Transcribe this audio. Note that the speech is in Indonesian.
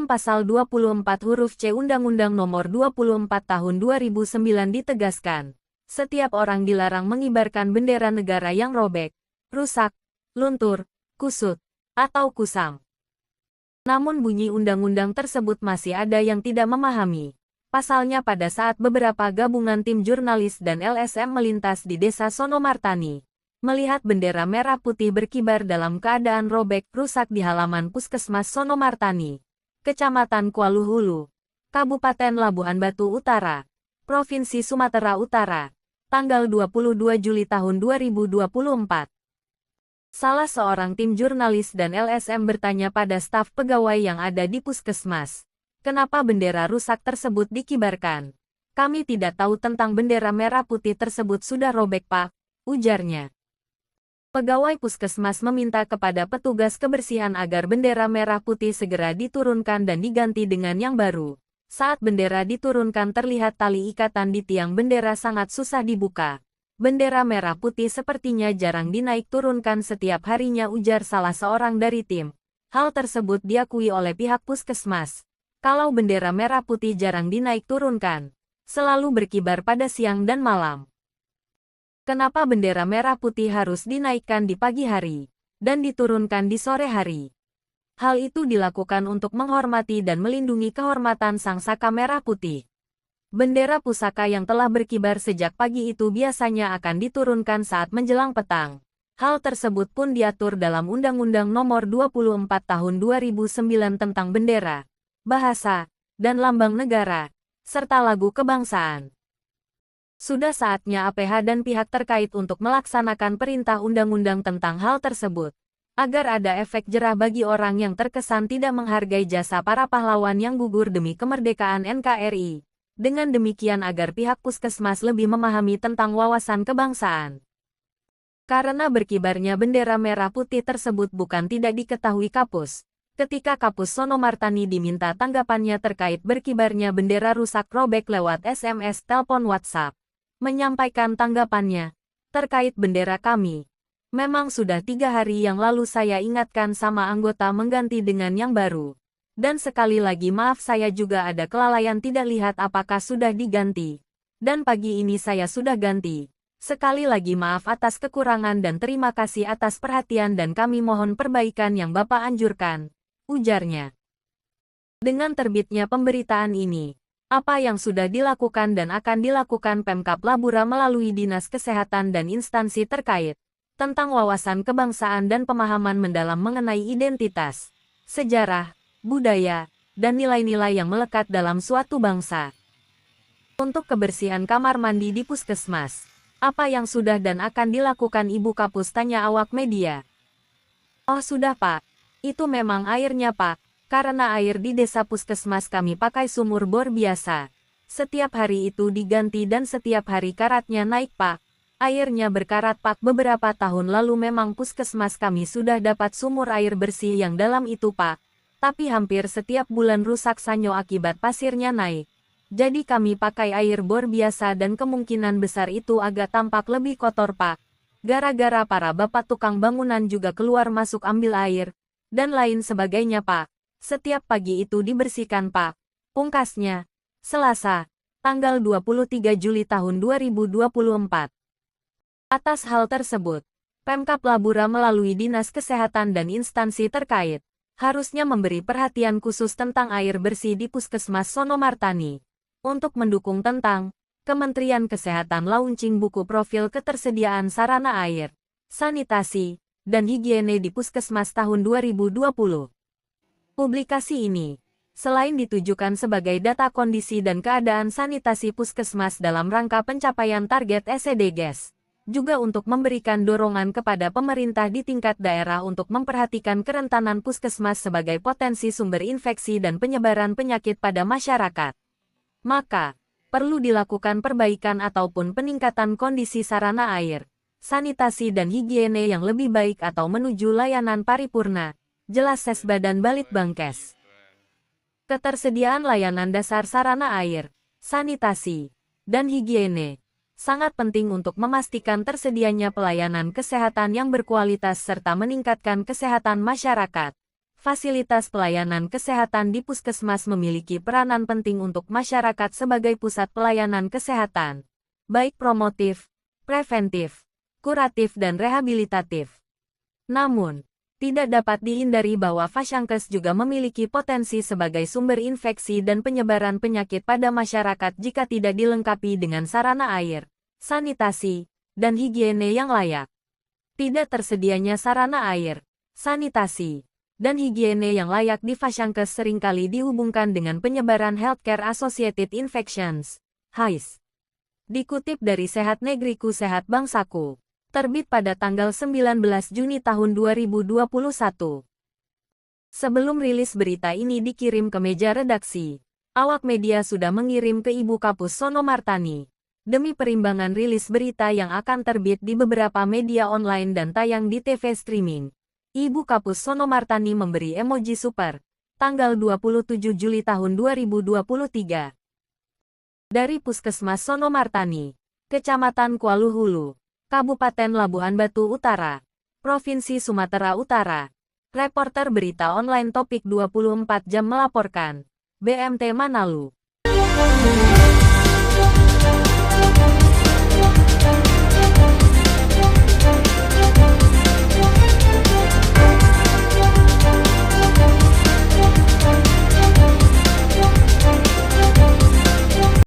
Pasal 24 huruf C Undang-Undang Nomor 24 Tahun 2009 ditegaskan, setiap orang dilarang mengibarkan bendera negara yang robek, rusak, luntur, kusut, atau kusam. Namun bunyi undang-undang tersebut masih ada yang tidak memahami. Pasalnya pada saat beberapa gabungan tim jurnalis dan LSM melintas di desa Sonomartani, melihat bendera merah putih berkibar dalam keadaan robek rusak di halaman Puskesmas Sonomartani, Kecamatan Kuala Hulu, Kabupaten Labuhan Batu Utara, Provinsi Sumatera Utara, tanggal 22 Juli tahun 2024. Salah seorang tim jurnalis dan LSM bertanya pada staf pegawai yang ada di puskesmas, kenapa bendera rusak tersebut dikibarkan? Kami tidak tahu tentang bendera merah putih tersebut sudah robek, Pak, ujarnya. Pegawai puskesmas meminta kepada petugas kebersihan agar bendera merah putih segera diturunkan dan diganti dengan yang baru. Saat bendera diturunkan terlihat tali ikatan di tiang bendera sangat susah dibuka. Bendera merah putih sepertinya jarang dinaik turunkan setiap harinya, ujar salah seorang dari tim. Hal tersebut diakui oleh pihak puskesmas. Kalau bendera merah putih jarang dinaik turunkan, selalu berkibar pada siang dan malam. Kenapa bendera merah putih harus dinaikkan di pagi hari dan diturunkan di sore hari? Hal itu dilakukan untuk menghormati dan melindungi kehormatan Sang Saka Merah Putih. Bendera pusaka yang telah berkibar sejak pagi itu biasanya akan diturunkan saat menjelang petang. Hal tersebut pun diatur dalam Undang-Undang Nomor 24 Tahun 2009 tentang bendera, bahasa, dan lambang negara, serta lagu kebangsaan. Sudah saatnya APH dan pihak terkait untuk melaksanakan perintah undang-undang tentang hal tersebut, agar ada efek jerah bagi orang yang terkesan tidak menghargai jasa para pahlawan yang gugur demi kemerdekaan NKRI. Dengan demikian agar pihak puskesmas lebih memahami tentang wawasan kebangsaan. Karena berkibarnya bendera merah putih tersebut bukan tidak diketahui Kapus. Ketika Kapus Sonomartani diminta tanggapannya terkait berkibarnya bendera rusak robek lewat SMS telepon WhatsApp. Menyampaikan tanggapannya, terkait bendera kami. Memang sudah 3 hari yang lalu saya ingatkan sama anggota mengganti dengan yang baru. Dan sekali lagi maaf saya juga ada kelalaian tidak lihat apakah sudah diganti. Dan pagi ini saya sudah ganti. Sekali lagi maaf atas kekurangan dan terima kasih atas perhatian dan kami mohon perbaikan yang Bapak anjurkan, ujarnya. Dengan terbitnya pemberitaan ini, apa yang sudah dilakukan dan akan dilakukan Pemkab Labura melalui Dinas Kesehatan dan instansi terkait, tentang wawasan kebangsaan dan pemahaman mendalam mengenai identitas, sejarah, budaya, dan nilai-nilai yang melekat dalam suatu bangsa. Untuk kebersihan kamar mandi di puskesmas, apa yang sudah dan akan dilakukan Ibu Kapus, tanya awak media. Oh sudah Pak, itu memang airnya Pak, karena air di desa puskesmas kami pakai sumur bor biasa. Setiap hari itu diganti dan setiap hari karatnya naik Pak. Airnya berkarat Pak. Beberapa tahun lalu memang puskesmas kami sudah dapat sumur air bersih yang dalam itu Pak. Tapi hampir setiap bulan rusak sanyo akibat pasirnya naik. Jadi kami pakai air bor biasa dan kemungkinan besar itu agak tampak lebih kotor Pak. Gara-gara para bapak tukang bangunan juga keluar masuk ambil air, dan lain sebagainya Pak. Setiap pagi itu dibersihkan Pak. Pungkasnya, Selasa, tanggal 23 Juli tahun 2024. Atas hal tersebut, Pemkab Labura melalui Dinas Kesehatan dan instansi terkait, harusnya memberi perhatian khusus tentang air bersih di Puskesmas Sonomartani. Untuk mendukung tentang Kementerian Kesehatan launching buku profil ketersediaan sarana air, sanitasi, dan higiene di Puskesmas tahun 2020. Publikasi ini, selain ditujukan sebagai data kondisi dan keadaan sanitasi Puskesmas dalam rangka pencapaian target SDGs, juga untuk memberikan dorongan kepada pemerintah di tingkat daerah untuk memperhatikan kerentanan puskesmas sebagai potensi sumber infeksi dan penyebaran penyakit pada masyarakat. Maka, perlu dilakukan perbaikan ataupun peningkatan kondisi sarana air, sanitasi dan higiene yang lebih baik atau menuju layanan paripurna, jelas Sesbadan Balitbangkes. Ketersediaan layanan dasar sarana air, sanitasi, dan higiene sangat penting untuk memastikan tersedianya pelayanan kesehatan yang berkualitas serta meningkatkan kesehatan masyarakat. fasilitas pelayanan kesehatan di puskesmas memiliki peranan penting untuk masyarakat sebagai pusat pelayanan kesehatan, baik promotif, preventif, kuratif dan rehabilitatif. Namun, tidak dapat dihindari bahwa Fashankes juga memiliki potensi sebagai sumber infeksi dan penyebaran penyakit pada masyarakat jika tidak dilengkapi dengan sarana air, sanitasi, dan higiene yang layak. Tidak tersedianya sarana air, sanitasi, dan higiene yang layak di Fashankes seringkali dihubungkan dengan penyebaran Healthcare Associated Infections, (HAIS). Dikutip dari Sehat Negeriku Sehat Bangsaku, terbit pada tanggal 19 Juni tahun 2021. Sebelum rilis berita ini dikirim ke meja redaksi, awak media sudah mengirim ke Ibu Kapus Sono Martani, demi perimbangan rilis berita yang akan terbit di beberapa media online dan tayang di TV streaming. Ibu Kapus Sono Martani memberi emoji super, tanggal 27 Juli tahun 2023. Dari Puskesmas Sono Martani, Kecamatan Kuala Hulu, Kabupaten Labuhan Batu Utara, Provinsi Sumatera Utara. Reporter berita online Topik 24 Jam melaporkan. BMT Manalu.